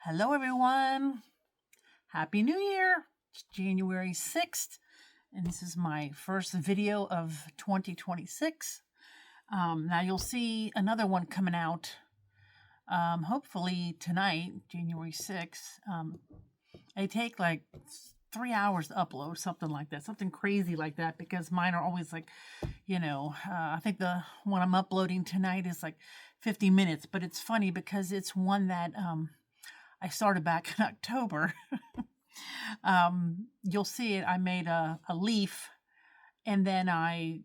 Hello, everyone. Happy New Year. It's January 6th, and this is my first video of 2026. Now, you'll see another one coming out hopefully tonight, January 6th. They take like 3 hours to upload, something like that, something crazy like that, because mine are always like, I think the one I'm uploading tonight is like 50 minutes, but it's funny because it's one that I started back in October. You'll see it. I made a leaf, and then I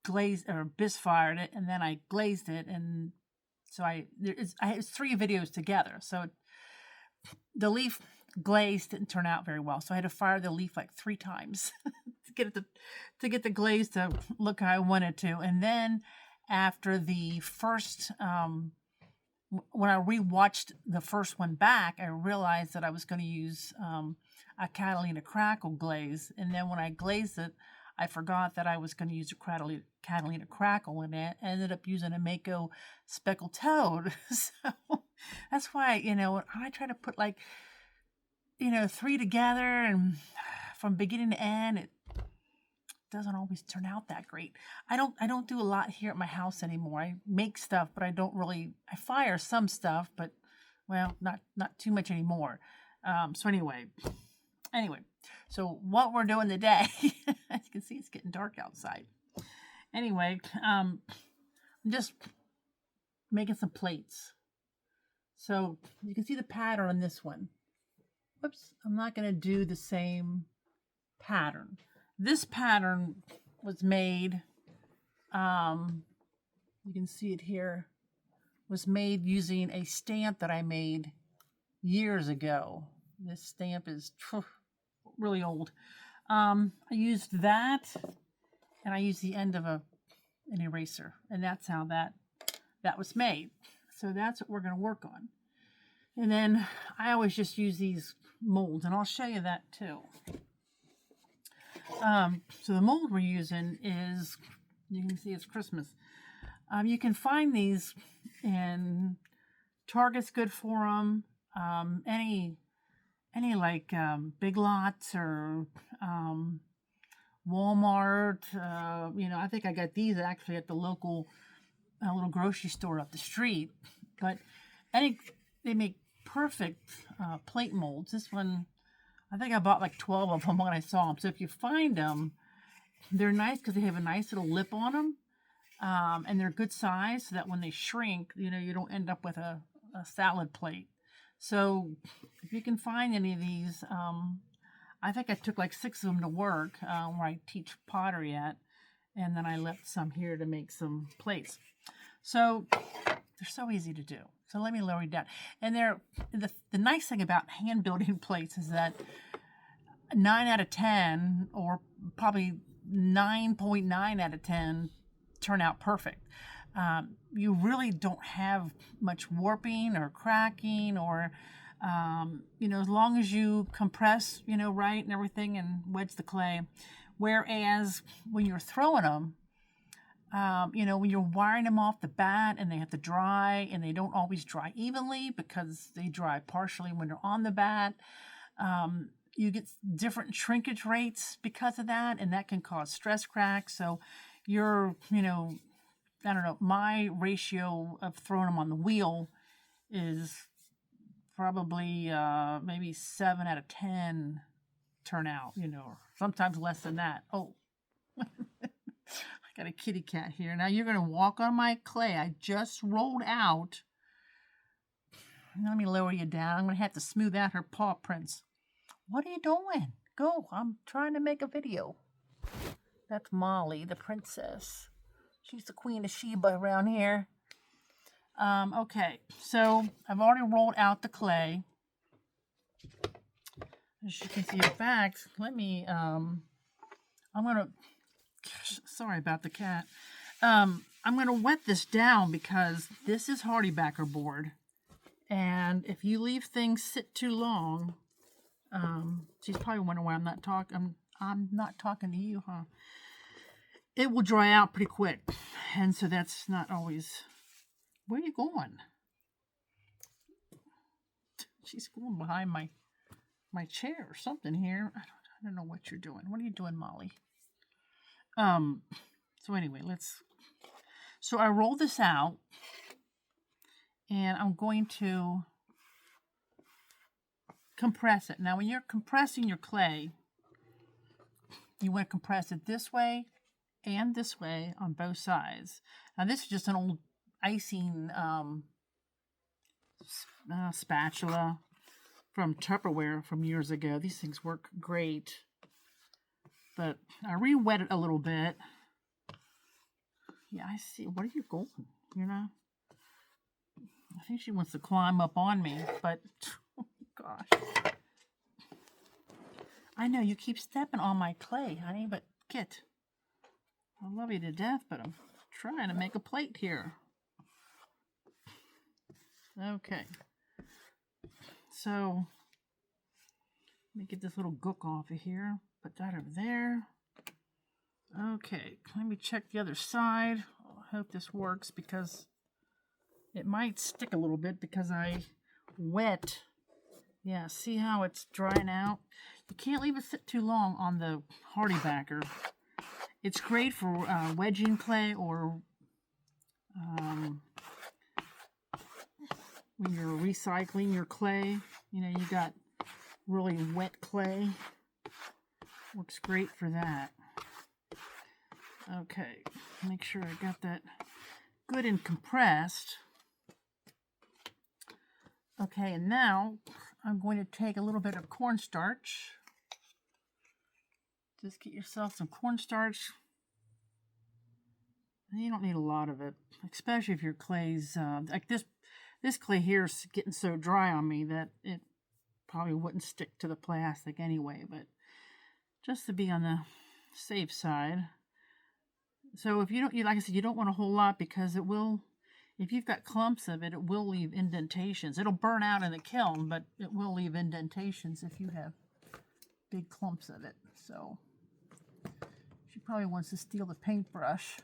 glazed or bisfired it, and then I glazed it, and so it's 3 videos together. So the leaf glaze didn't turn out very well, so I had to fire the leaf like 3 times to get the glaze to look how I wanted to. And then after the first when I rewatched the first one back, I realized that I was going to use a Catalina Crackle glaze. And then when I glazed it, I forgot that I was going to use a Catalina Crackle in it. I ended up using a Mako Speckled Toad. So that's why, when I try to put 3 together and from beginning to end, it doesn't always turn out that great. I don't do a lot here at my house anymore. I make stuff, but I fire some stuff, but well, not too much anymore. So anyway, so what we're doing today, as you can see, it's getting dark outside. Anyway, I'm just making some plates. So you can see the pattern on this one. Whoops, I'm not going to do the same pattern. This pattern was made, you can see it here, was made using a stamp that I made years ago. This stamp is really old. I used that, and I used the end of an eraser, and that's how that was made. So that's what we're going to work on. And then I always just use these molds, and I'll show you that too. So the mold we're using is, you can see it's Christmas. You can find these in Target's good for them. Any Big Lots or Walmart. I think I got these actually at the local little grocery store up the street. But they make perfect plate molds. This one, I think I bought like 12 of them when I saw them. So if you find them, they're nice because they have a nice little lip on them. And they're good size so that when they shrink, you don't end up with a salad plate. So if you can find any of these, I think I took like 6 of them to work where I teach pottery at. And then I left some here to make some plates. So they're so easy to do. So let me lower you down. And the nice thing about hand building plates is that 9 out of 10, or probably 9.9 out of 10, turn out perfect. You really don't have much warping or cracking, or as long as you compress, right and everything, and wedge the clay. Whereas when you're throwing them, when you're wiring them off the bat and they have to dry, and they don't always dry evenly because they dry partially when they're on the bat, you get different shrinkage rates because of that, and that can cause stress cracks. So I don't know, my ratio of throwing them on the wheel is probably maybe 7 out of 10 turn out, or sometimes less than that. Oh, got a kitty cat here. Now you're going to walk on my clay. I just rolled out. Let me lower you down. I'm going to have to smooth out her paw prints. What are you doing? Go. I'm trying to make a video. That's Molly, the princess. She's the queen of Sheba around here. Okay, so I've already rolled out the clay. As you can see, in fact, let me, I'm going to, sorry about the cat. I'm going to wet this down because this is Hardybacker board. And if you leave things sit too long, she's probably wondering why I'm not talking to you, huh? It will dry out pretty quick. And so that's not always, where are you going? She's going behind my chair or something here. I don't know what you're doing. What are you doing, Molly? So anyway, so I roll this out, and I'm going to compress it. Now, when you're compressing your clay, you want to compress it this way and this way on both sides. Now, this is just an old icing spatula from Tupperware from years ago. These things work great, but I re-wet it a little bit. Yeah, I see. What are you going? You know? I think she wants to climb up on me, but oh gosh. I know you keep stepping on my clay, honey, but get. I love you to death, but I'm trying to make a plate here. Okay. So, let me get this little gook off of here. Put that over there. Okay, let me check the other side. I hope this works because it might stick a little bit because I wet. Yeah, see how it's drying out? You can't leave it sit too long on the hardy backer. It's great for wedging clay or when you're recycling your clay. You know, you got really wet clay. Works great for that. Okay, make sure I got that good and compressed. Okay, and now I'm going to take a little bit of cornstarch. Just get yourself some cornstarch. You don't need a lot of it, especially if your clay's like this clay here is getting so dry on me that it probably wouldn't stick to the plastic anyway, but just to be on the safe side. So if you don't, like I said, you don't want a whole lot because it will, if you've got clumps of it, it will leave indentations. It'll burn out in the kiln, but it will leave indentations if you have big clumps of it. So she probably wants to steal the paintbrush.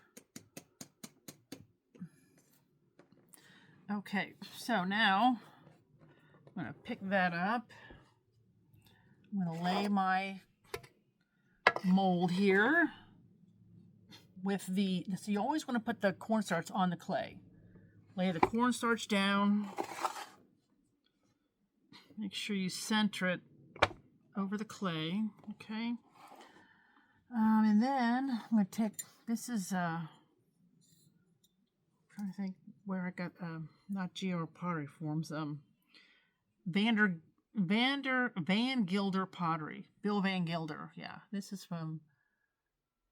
Okay, so now I'm going to pick that up. I'm going to lay my mold here with so you always want to put the cornstarch on the clay. Lay the cornstarch down. Make sure you center it over the clay, okay? And then I'm going to take, this is, trying to think where I got, not GR Pottery Forms, Van Gilder Pottery. Bill Van Gilder, yeah. This is from,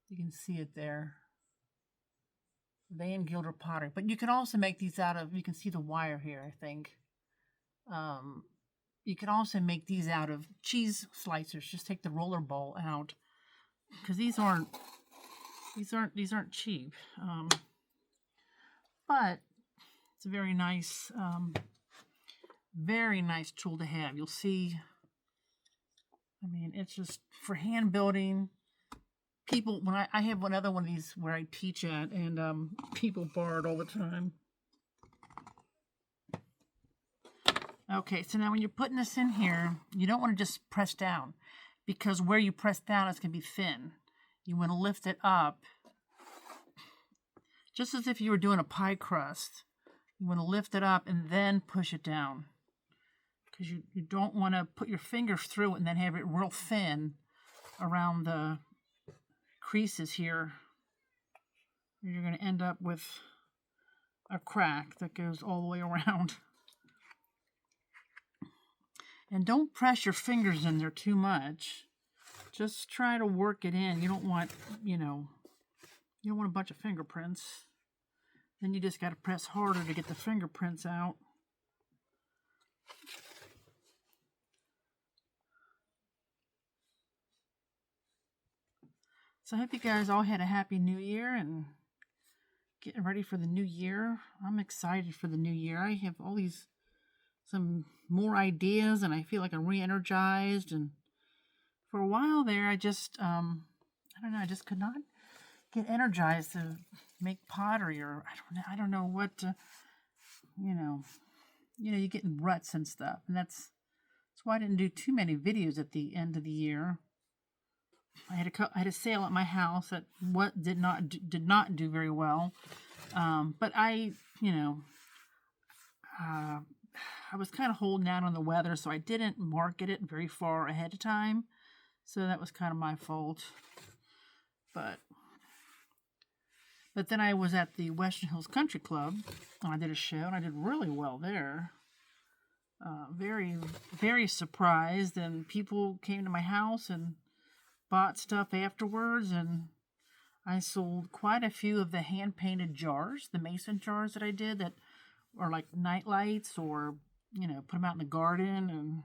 you can see it there. Van Gilder Pottery. But you can also make these out of, you can see the wire here, I think. You can also make these out of cheese slicers. Just take the roller ball out. Because these aren't cheap. But it's a very nice tool to have. You'll see, I mean, it's just for hand building. People, when I have another one of these where I teach at, and people borrow it all the time. Okay, so now when you're putting this in here, you don't want to just press down, because where you press down, it's going to be thin. You want to lift it up, just as if you were doing a pie crust. You want to lift it up and then push it down, because you don't want to put your fingers through it and then have it real thin around the creases here. You're going to end up with a crack that goes all the way around. And don't press your fingers in there too much. Just try to work it in. You don't want, you don't want a bunch of fingerprints. Then you just got to press harder to get the fingerprints out. So I hope you guys all had a happy new year and getting ready for the new year. I'm excited for the new year. I have some more ideas, and I feel like I'm re-energized. And for a while there, I just, I don't know, I just could not get energized to make pottery, or I don't know what to, you get in ruts and stuff. And that's That's why I didn't do too many videos at the end of the year. I had a sale at my house that did not do very well. But I was kind of holding out on the weather, so I didn't market it very far ahead of time. So that was kind of my fault. But then I was at the Western Hills Country Club, and I did a show, and I did really well there. Very, very surprised, and people came to my house and bought stuff afterwards, and I sold quite a few of the hand-painted jars, the mason jars that I did that are like night lights, or, put them out in the garden and,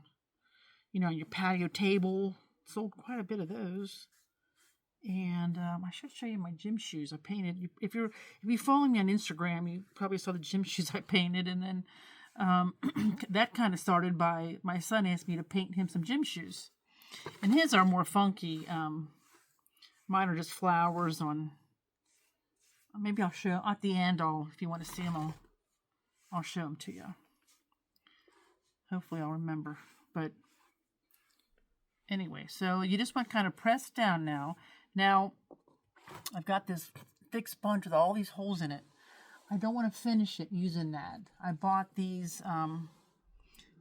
on your patio table. Sold quite a bit of those. And I should show you my gym shoes I painted. If you follow me on Instagram, you probably saw the gym shoes I painted. And then that kind of started by my son asked me to paint him some gym shoes. And his are more funky. Mine are just flowers on. Maybe I'll show at the end. If you want to see them, I'll show them to you. Hopefully I'll remember. But anyway, so you just want to kind of press down now. Now, I've got this thick sponge with all these holes in it. I don't want to finish it using that. I bought these,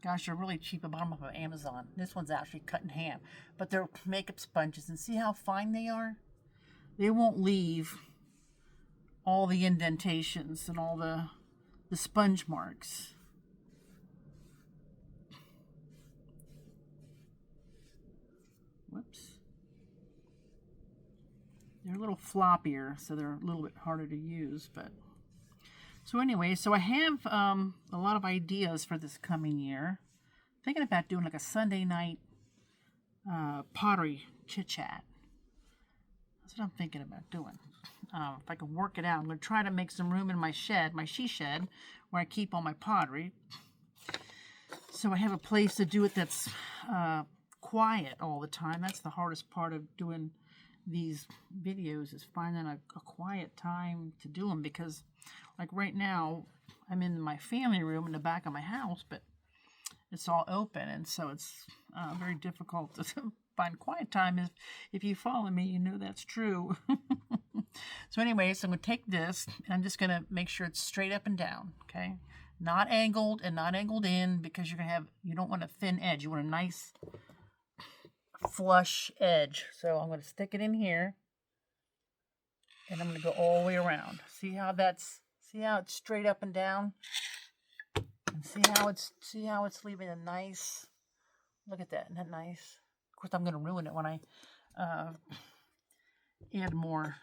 gosh, they're really cheap. I bought them off of Amazon. This one's actually cut in half. But they're makeup sponges, and see how fine they are? They won't leave all the indentations and all the sponge marks. Whoops. They're a little floppier, so they're a little bit harder to use. But so anyway, so I have a lot of ideas for this coming year. Thinking about doing like a Sunday night pottery chit-chat. That's what I'm thinking about doing. If I can work it out, I'm going to try to make some room in my shed, my she shed, where I keep all my pottery. So I have a place to do it that's quiet all the time. That's the hardest part of doing these videos, is finding a quiet time to do them, because like right now I'm in my family room in the back of my house, but it's all open, and so it's very difficult to find quiet time. If you follow me, you know that's true. So anyway, so I'm going to take this, and I'm just going to make sure it's straight up and down, okay? Not angled and not angled in, because you don't want a thin edge. You want a nice flush edge. So I'm going to stick it in here, and I'm going to go all the way around. See how it's straight up and down, and see how it's leaving a nice. Look at that, isn't that nice? Of course, I'm going to ruin it when I add more.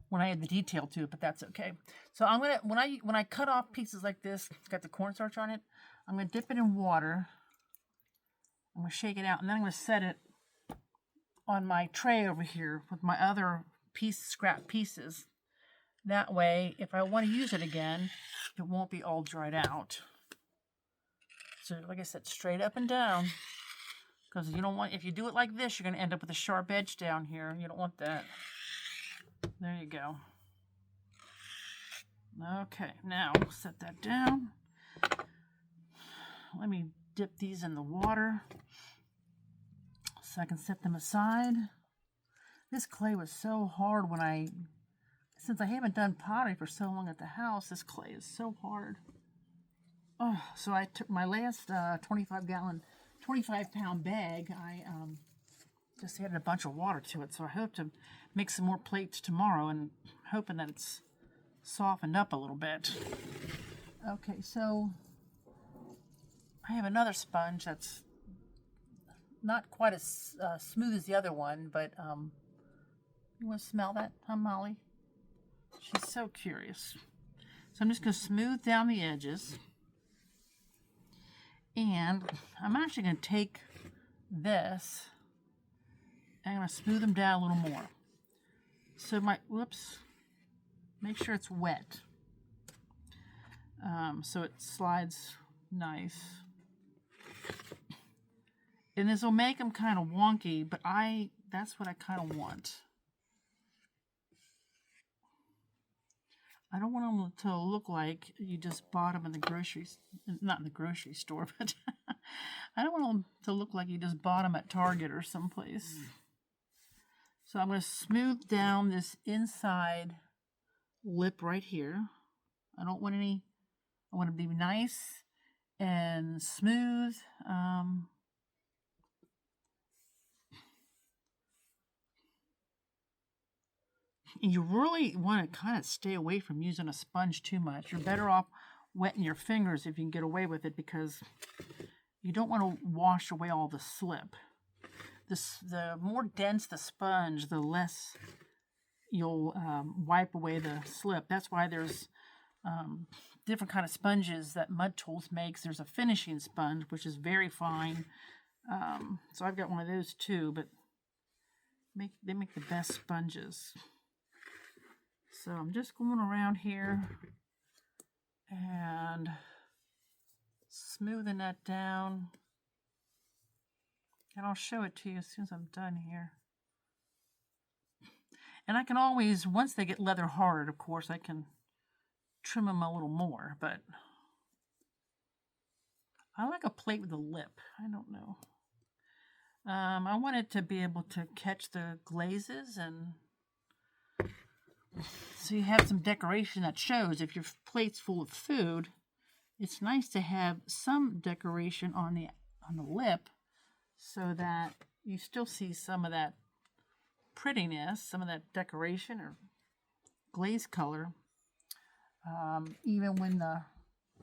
When I add the detail to it, but that's okay. So I'm gonna when I cut off pieces like this, it's got the cornstarch on it. I'm gonna dip it in water. I'm gonna shake it out, and then I'm gonna set it on my tray over here with my other scrap pieces. That way, if I want to use it again, it won't be all dried out. So, like I said, straight up and down, because you don't want. If you do it like this, you're gonna end up with a sharp edge down here. You don't want that. There you go. Okay, now set that down. Let me dip these in the water so I can set them aside. This clay was so hard since I haven't done pottery for so long at the house, this clay is so hard. Oh, so I took my last 25-pound bag. I just added a bunch of water to it, so I hope to make some more plates tomorrow, and hoping that it's softened up a little bit. Okay, so I have another sponge that's not quite as smooth as the other one, but you want to smell that, huh, Molly? She's so curious. So I'm just going to smooth down the edges, and I'm actually going to take this. I'm going to smooth them down a little more. So make sure it's wet. So it slides nice. And this will make them kind of wonky, but that's what I kind of want. I don't want them to look like you just bought them in the not in the grocery store, but I don't want him to look like he just bought them at Target or someplace. So I'm going to smooth down this inside lip right here. I don't want any, I want to be nice and smooth. And you really want to kind of stay away from using a sponge too much. You're better off wetting your fingers if you can get away with it, because you don't want to wash away all the slip. The more dense the sponge, the less you'll wipe away the slip. That's why there's different kind of sponges that Mud Tools makes. There's a finishing sponge, which is very fine. So I've got one of those too, but they make the best sponges. So I'm just going around here and smoothing that down. And I'll show it to you as soon as I'm done here. And I can always, once they get leather hard, of course, I can trim them a little more, but I like a plate with a lip. I don't know. I want it to be able to catch the glazes, and so you have some decoration that shows. If your plate's full of food, it's nice to have some decoration on the lip, so that you still see some of that prettiness, some of that decoration or glaze color, even when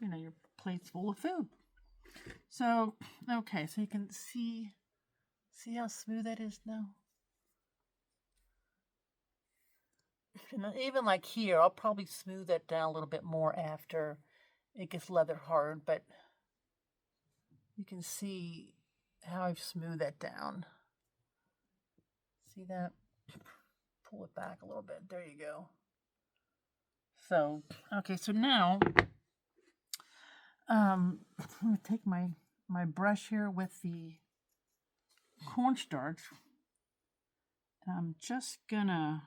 your plate's full of food. So okay, so you can see how smooth that is now. And even like here, I'll probably smooth that down a little bit more after it gets leather hard, but you can see how I've smoothed that down. See that? Pull it back a little bit. There you go. So, okay, so now I'm going to take my brush here with the cornstarch, and I'm just going to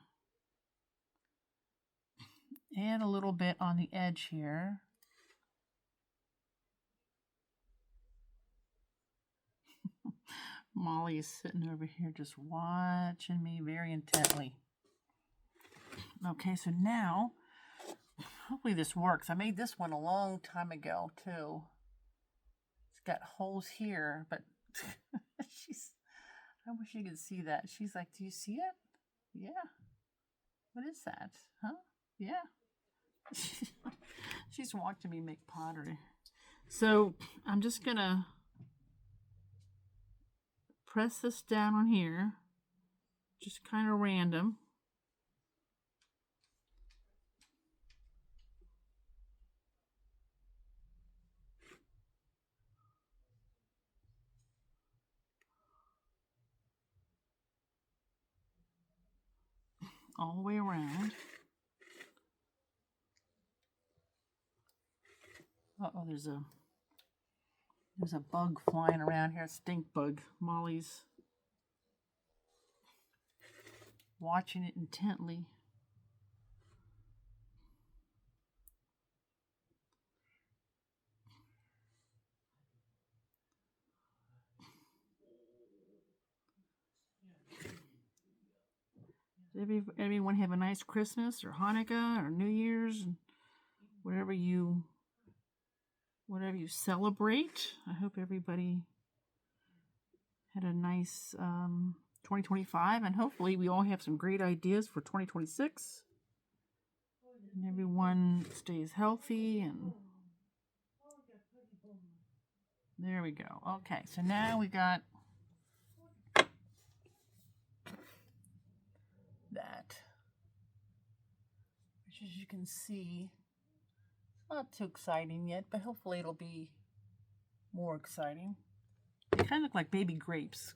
add a little bit on the edge here. Molly is sitting over here just watching me very intently. Okay, so now, hopefully this works. I made this one a long time ago, too. It's got holes here, but I wish you could see that. She's like, do you see it? Yeah. What is that? Huh? Yeah. She's watching me make pottery. So I'm just going to press this down on here, just kind of random. All the way around. Uh-oh, there's a bug flying around here, a stink bug. Molly's watching it intently. Did everyone have a nice Christmas or Hanukkah or New Year's, whatever you celebrate? I hope everybody had a nice 2025, and hopefully we all have some great ideas for 2026. And everyone stays healthy, and there we go. Okay, so now we got that, which, as you can see, not too exciting yet, but hopefully it'll be more exciting. They kind of look like baby grapes.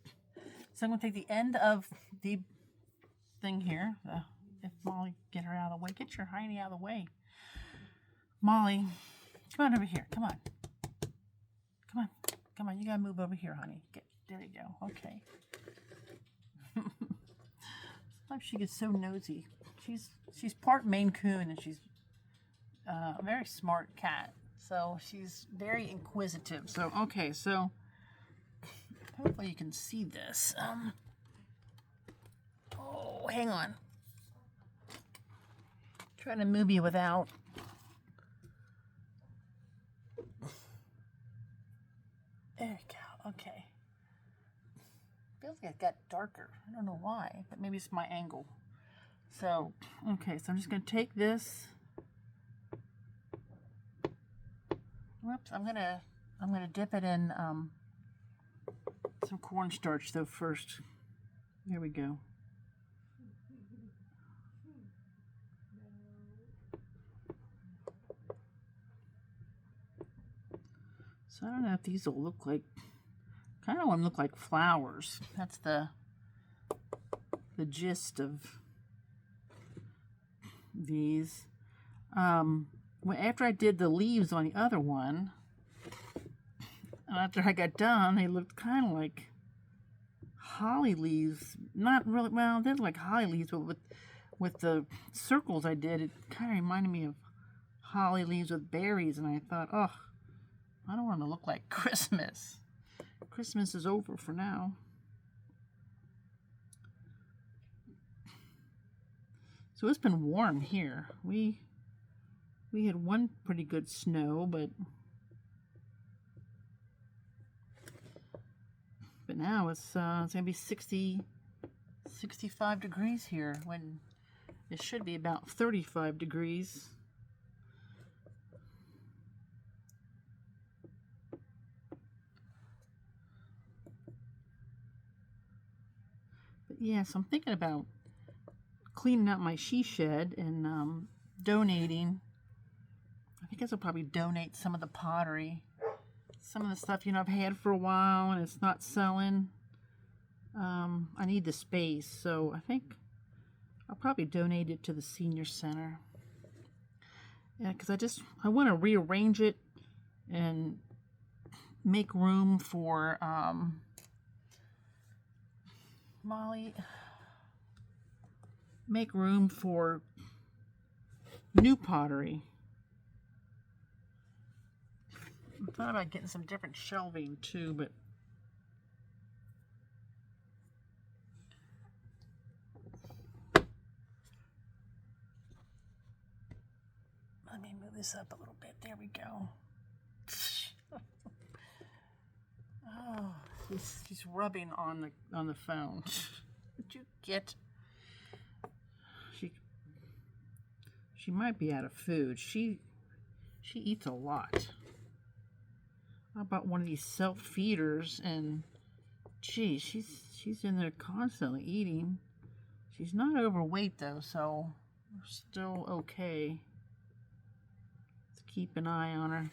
So I'm going to take the end of the thing here. If Molly, get her out of the way. Get your hiney out of the way. Molly, come on over here. Come on. Come on. Come on. You got to move over here, honey. There you go. Okay. Sometimes she gets so nosy. She's part Maine Coon, and she's a very smart cat. So she's very inquisitive. So, okay. So hopefully you can see this. Oh, hang on. Trying to move you without. There we go. Okay. Feels like it got darker. I don't know why, but maybe it's my angle. So, okay, so I'm just going to take this. Whoops, I'm gonna dip it in some cornstarch though first. There we go. So I don't know if these will look like, kind of want them to look like flowers. That's the gist of these. After I did the leaves on the other one, after I got done, they looked kind of like holly leaves. Not really, well, they look like holly leaves, but with the circles I did, it kind of reminded me of holly leaves with berries, and I thought, oh, I don't want to look like Christmas. Christmas is over for now. So it's been warm here. We had one pretty good snow, but now it's gonna be 65 degrees here when it should be about 35 degrees. But yeah, so I'm thinking about cleaning out my she shed and donating. I think I'll probably donate some of the pottery. Some of the stuff, I've had for a while and it's not selling. I need the space, so I think I'll probably donate it to the senior center. Yeah, because I want to rearrange it and make room for Molly. Make room for new pottery. I thought about getting some different shelving too, but let me move this up a little bit. There we go. Oh, she's rubbing on the phone. Did you get? She might be out of food. She eats a lot. I bought one of these self-feeders, and geez, she's in there constantly eating. She's not overweight though, so we're still okay. Let's keep an eye on her.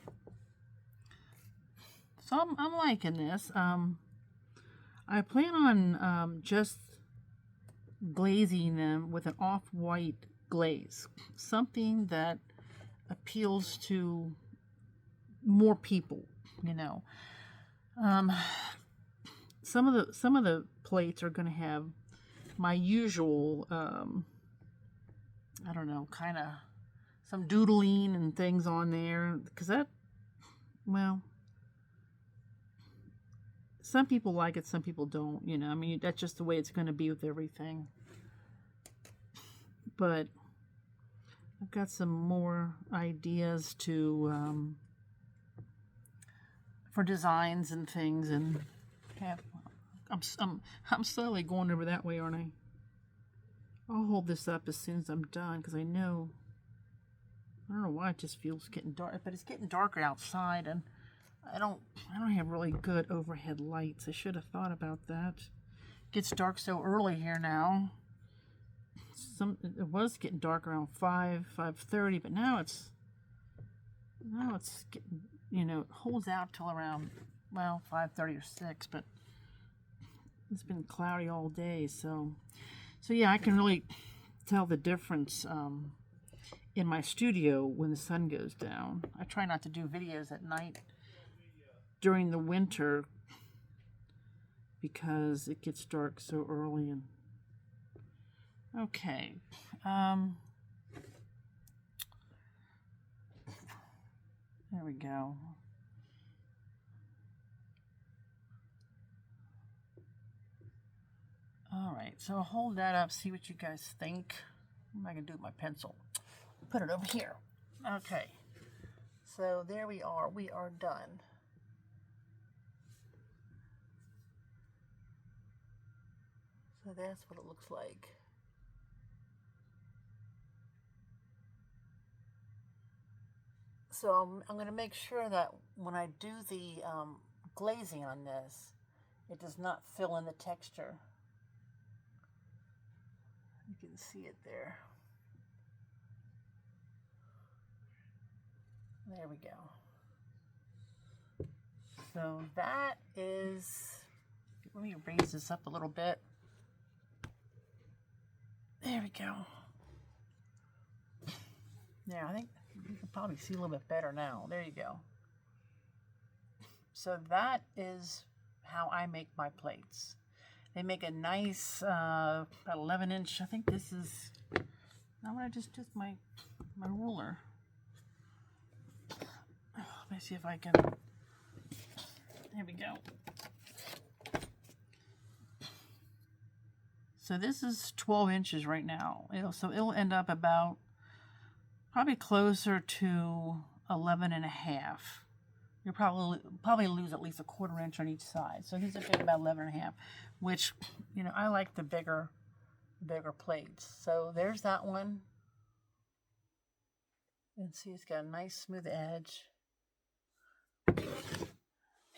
So I'm liking this. I plan on just glazing them with an off-white glaze, something that appeals to more people. Some of the plates are going to have my usual, I don't know, kind of some doodling and things on there, because some people like it, some people don't. That's just the way it's going to be with everything. But I've got some more ideas for designs and things, and I'm slowly going over that way, aren't I? I'll hold this up as soon as I'm done, because I don't know why it just feels getting dark, but it's getting darker outside, and I don't have really good overhead lights. I should have thought about that. It gets dark so early here now. It was getting dark around 5:30, but now it's getting, it holds out till around 5:30 or 6, but it's been cloudy all day, so yeah, I can really tell the difference in my studio when the sun goes down. I try not to do videos at night during the winter because it gets dark so early. And okay, there we go. right, so I'll hold that up, see what you guys think. What am I going to do with my pencil? Put it over here. Okay, so there we are. We are done. So that's what it looks like. So I'm going to make sure that when I do the glazing on this, it does not fill in the texture. You can see it there. There we go. So that is, let me raise this up a little bit. There we go. Yeah, I think you can probably see a little bit better now. There you go. So that is how I make my plates. They make a nice, about 11-inch. I think this is, I'm going to just use my ruler. Let me see if I can, there we go. So this is 12 inches right now. It'll end up about probably closer to 11 and a half. You'll probably lose at least a 1/4 inch on each side. So these are big about 11 and a half, which, you know, I like the bigger plates. So there's that one. You can see it's got a nice smooth edge.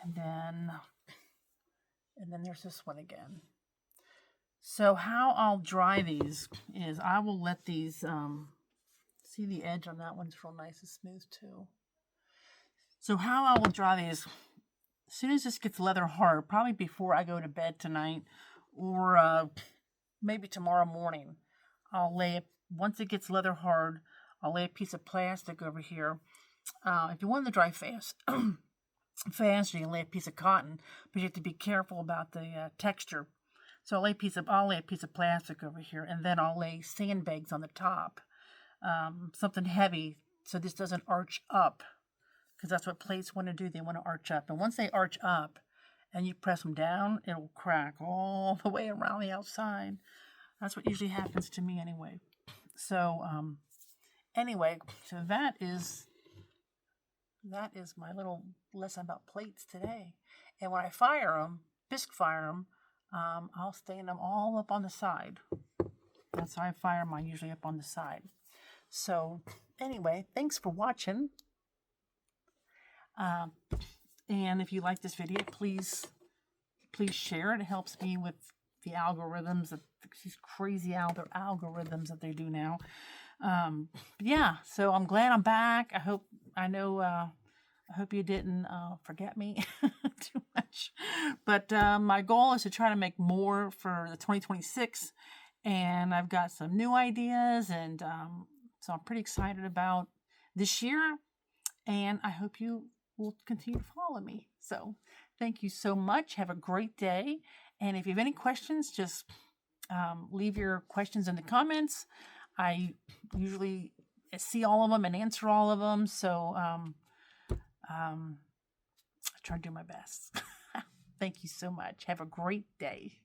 And then there's this one again. So how I'll dry these is I will let these, see the edge on that one's real nice and smooth too. So how I will dry these, as soon as this gets leather hard, probably before I go to bed tonight or maybe tomorrow morning, I'll lay it, once it gets leather hard, I'll lay a piece of plastic over here. If you want to dry fast, you can lay a piece of cotton, but you have to be careful about the texture. So I'll lay a piece of plastic over here, and then I'll lay sandbags on the top, something heavy, so this doesn't arch up, because that's what plates want to do. They want to arch up, and once they arch up, and you press them down, it'll crack all the way around the outside. That's what usually happens to me anyway. So anyway, so that is my little lesson about plates today. And when I fire them, bisque fire them, I'll stain them all up on the side. That's how I fire mine, usually up on the side. So anyway, thanks for watching. And if you like this video, please share it. It helps me with the algorithms, these crazy algorithms that they do now. Yeah, so I'm glad I'm back. I hope you didn't forget me too much. But my goal is to try to make more for the 2026, and I've got some new ideas, and so I'm pretty excited about this year, and I hope you will continue to follow me. So thank you so much. Have a great day, and if you have any questions, just leave your questions in the comments. I usually see all of them and answer all of them, so I try to do my best. Thank you so much. Have a great day.